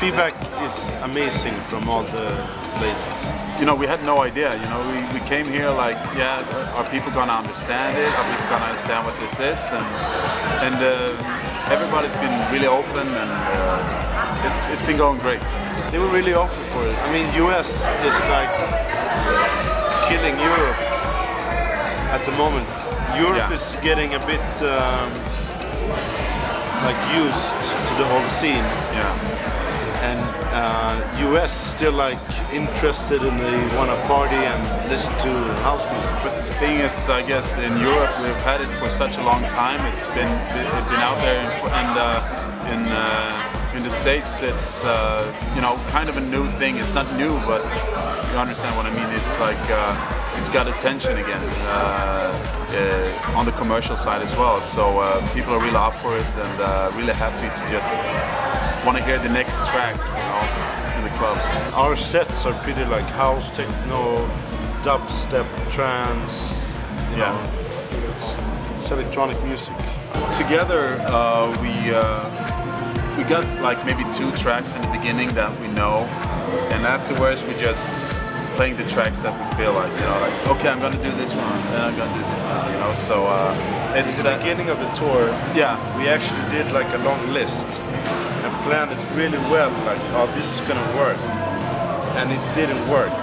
feedback is amazing from all the places. You know, we had no idea. You know, we came here like, yeah, are people gonna understand it? Are people gonna understand what this is? And everybody's been really open, and it's been going great. They were really open for it. I mean, US is like killing Europe at the moment. Europe is getting a bit like used to the whole scene. Yeah. And US is still like interested and they want to party and listen to house music. But the thing is, I guess in Europe we've had it for such a long time. It's been out there, and in the States it's you know, kind of a new thing. It's not new, but you understand what I mean. It's like it's got attention again on the commercial side as well. So people are really up for it and really happy to just want to hear the next track, you know, in the clubs. Our sets are pretty like house, techno, dubstep, trance. You know, it's electronic music. Together, we got like maybe 2 tracks in the beginning that we know, and afterwards we just playing the tracks that we feel like, you know, like, okay, I'm gonna do this one, and I'm gonna do this now, you know. So it's the beginning of the tour. Yeah, we actually did like a long list and planned it really well. Like, oh, this is gonna work, and it didn't work.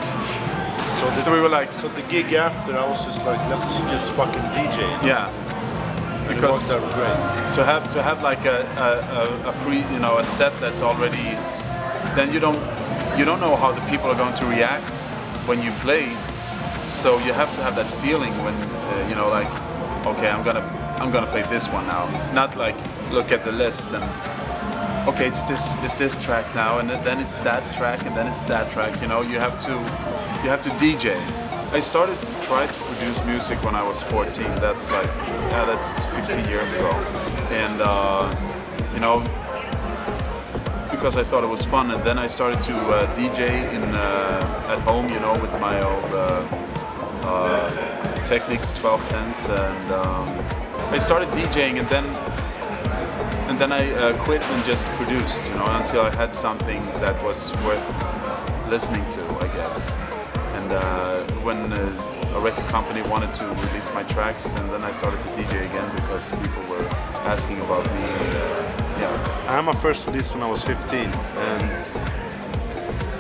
So we were like, so the gig after, I was just like, let's just fucking DJ. Yeah. Because it worked out great. To have like a pre, you know, a set that's already, then you don't know how the people are going to react when you play. So you have to have that feeling when you know, like, okay, I'm gonna play this one now. Not like look at the list and okay, it's this track now, and then it's that track, and then it's that track. You know, you have to DJ. I started to try to produce music when I was 14. That's like, yeah, that's 15 years ago. And you know, because I thought it was fun, and then I started to DJ at home, you know, with my old Technics 1210s, and I started DJing, and then I quit and just produced, you know, until I had something that was worth listening to, I guess. And when a record company wanted to release my tracks, and then I started to DJ again because people were asking about me. I had my first release when I was 15, and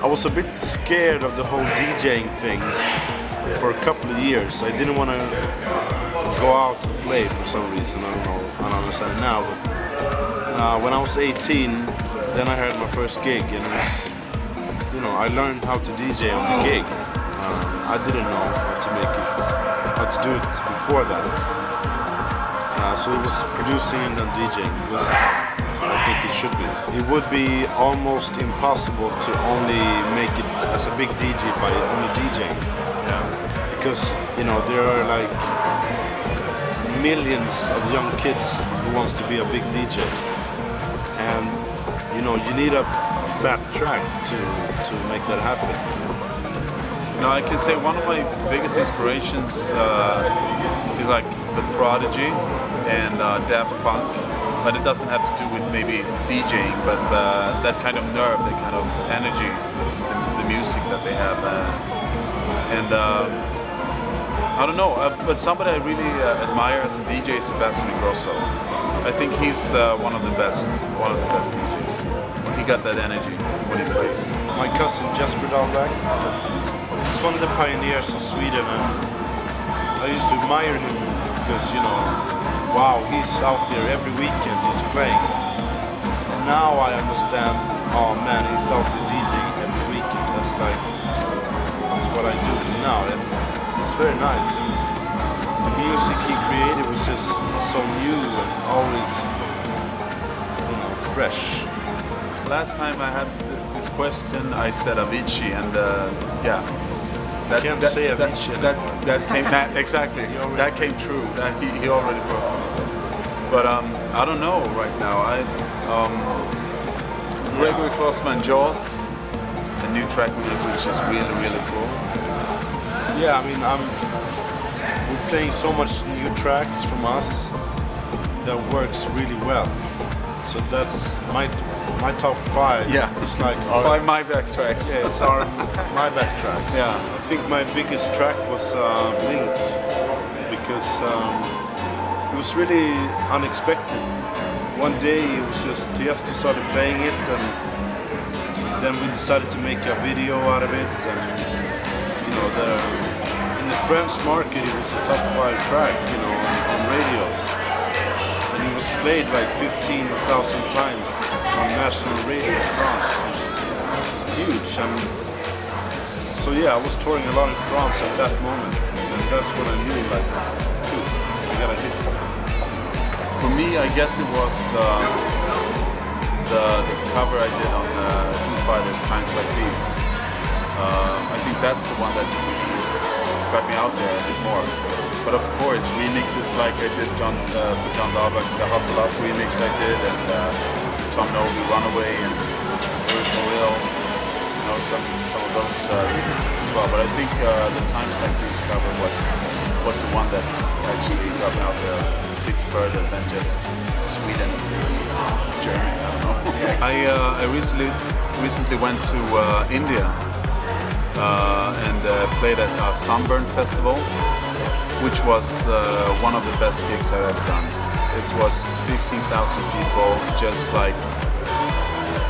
I was a bit scared of the whole DJing thing for a couple of years. I didn't want to go out and play for some reason. I don't know. I don't understand now. But when I was 18, then I had my first gig, and it was, you know, I learned how to DJ on the gig. I didn't know how to do it before that. So it was producing and then DJing. It was, I think it should be. It would be almost impossible to only make it as a big DJ by only DJing. Yeah. Because, you know, there are like millions of young kids who wants to be a big DJ. And, you know, you need a fat track to make that happen. No, I can say one of my biggest inspirations is like The Prodigy and Daft Punk, but it doesn't have to do with maybe DJing, but that kind of nerve, that kind of energy, the music that they have, and I don't know, but somebody I really admire as a DJ is Sebastian Ingrosso. I think he's one of the best DJs. He got that energy when he plays. My cousin Jesper Dahlback, he's one of the pioneers of Sweden, and I used to admire him because, you know, wow, he's out there every weekend, he's playing. And now I understand, oh man, he's out there DJing every weekend. That's what I do now, and it's very nice. And the music he created was just so new and always, you know, fresh. Last time I had this question, I said Avicii, and yeah. That, can't say Avicii. That came exactly. That came true. That he already broke it. So. But I don't know right now. Gregory Klossman, Jaws, a new track we did, which is really, really cool. Yeah, I mean, we're playing so much new tracks from us that works really well. So that's my top 5. Yeah. It's like 5 MyBack tracks. Yeah, it's our MyBack tracks. Yeah. I think my biggest track was Blink, because it was really unexpected. One day it was he just started playing it, and then we decided to make a video out of it. And you know, in the French market, it was a top 5 track, you know, on radios. And it was played like 15,000 times on national radio in France, which is huge. So yeah, I was touring a lot in France at that moment, and that's when I knew, like, cool, I got a hit. For me, I guess it was the cover I did on Foo Fighters' Times Like These. I think that's the one that got me out there a bit more. But of course, remixes like I did for John Dahlback, the Hustle Up remix I did, and Tom Noble, Runaway, and Earth No Ill, you know, some of those as well. But I think the Times Like These cover was the one that actually got me out there a bit further than just Sweden, Germany, I don't know. I recently went to India and played at a Sunburn Festival, which was one of the best gigs I've ever done. It was 15,000 people, just like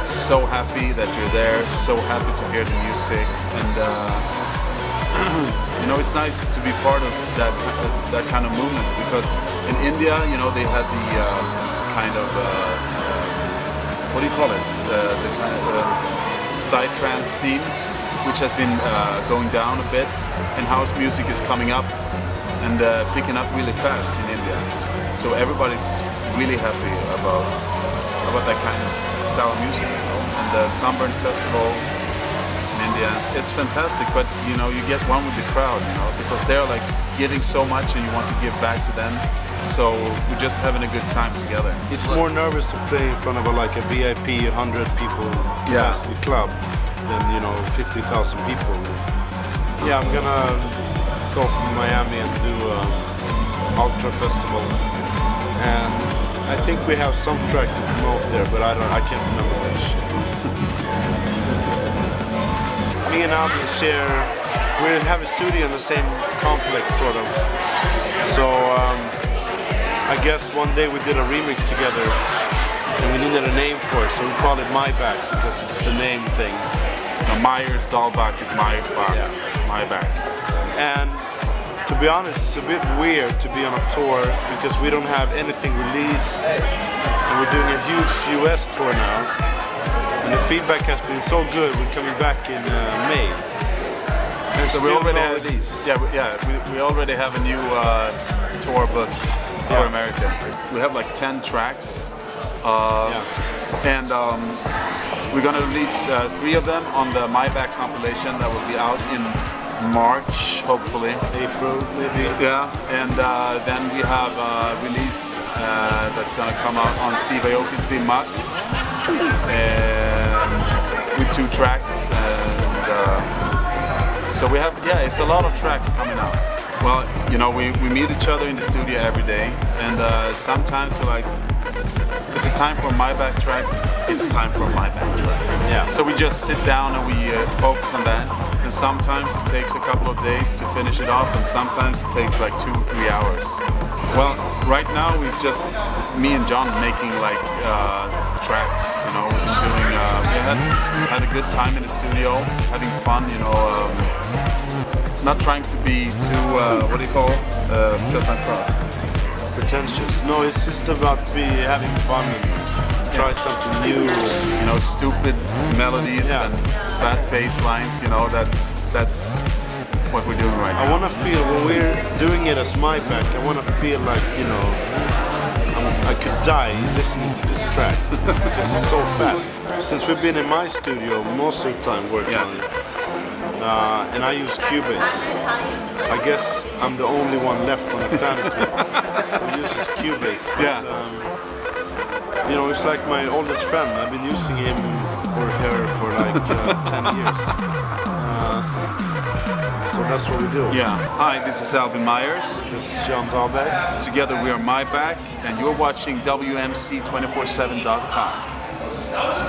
so happy that you're there, so happy to hear the music, and you know, it's nice to be part of that kind of movement, because in India, you know, they had the kind of what do you call it? The kind of psytrance scene, which has been going down a bit, and house music is coming up and picking up really fast in India. So everybody's really happy about that kind of style of music, you know. And the Sunburn Festival in India, it's fantastic, but you know, you get one with the crowd, you know, because they're like giving so much and you want to give back to them. So we're just having a good time together. It's more nervous to play in front of a VIP 100 people capacity club than, you know, 50,000 people. Yeah, I'm gonna go from Miami and do Ultra Festival, and I think we have some track to promote there, but I can't remember which. Me and Albin we have a studio in the same complex, sort of. So I guess one day we did a remix together, and we needed a name for it, so we called it MyBack because it's the name thing. Myers Dahlback is MyBack. Yeah. MyBack. And to be honest, it's a bit weird to be on a tour because we don't have anything released, and we're doing a huge US tour now. And the feedback has been so good. We're coming back in May. And So we already have a new tour booked for America. We have like 10 tracks, and we're gonna release 3 of them on the MyBack compilation that will be out in March, hopefully. April, maybe. Yeah, and then we have a release that's gonna come out on Steve Aoki's Dahlback, and with 2 tracks, and so we have, it's a lot of tracks coming out. Well, you know, we meet each other in the studio every day, and sometimes we're like, is it time for a MyBack track? It's time for a MyBack track. Yeah. So we just sit down and we focus on that, and sometimes it takes a couple of days to finish it off, and sometimes it takes like 2-3 hours. Well, right now we've just, me and John, making like tracks, you know, we've been doing, we had a good time in the studio, having fun, you know, not trying to be too, what do you call, pretentious. No, it's just about having fun and try something new. You know, stupid melodies and fat bass lines, you know, that's what we're doing right now. I want to feel, when we're doing it as MyBack, I want to feel like, you know, I could die listening to this track because it's so fast. Since we've been in my studio most of the time working on it, and I use Cubase. I guess I'm the only one left on the planet who uses Cubase. But, you know, it's like my oldest friend. I've been using him or her for like 10 years. So So that's what we do. Yeah. Hi, this is Albin Myers. This is John Dahlback. Together we are MyBack, and you're watching WMC247.com.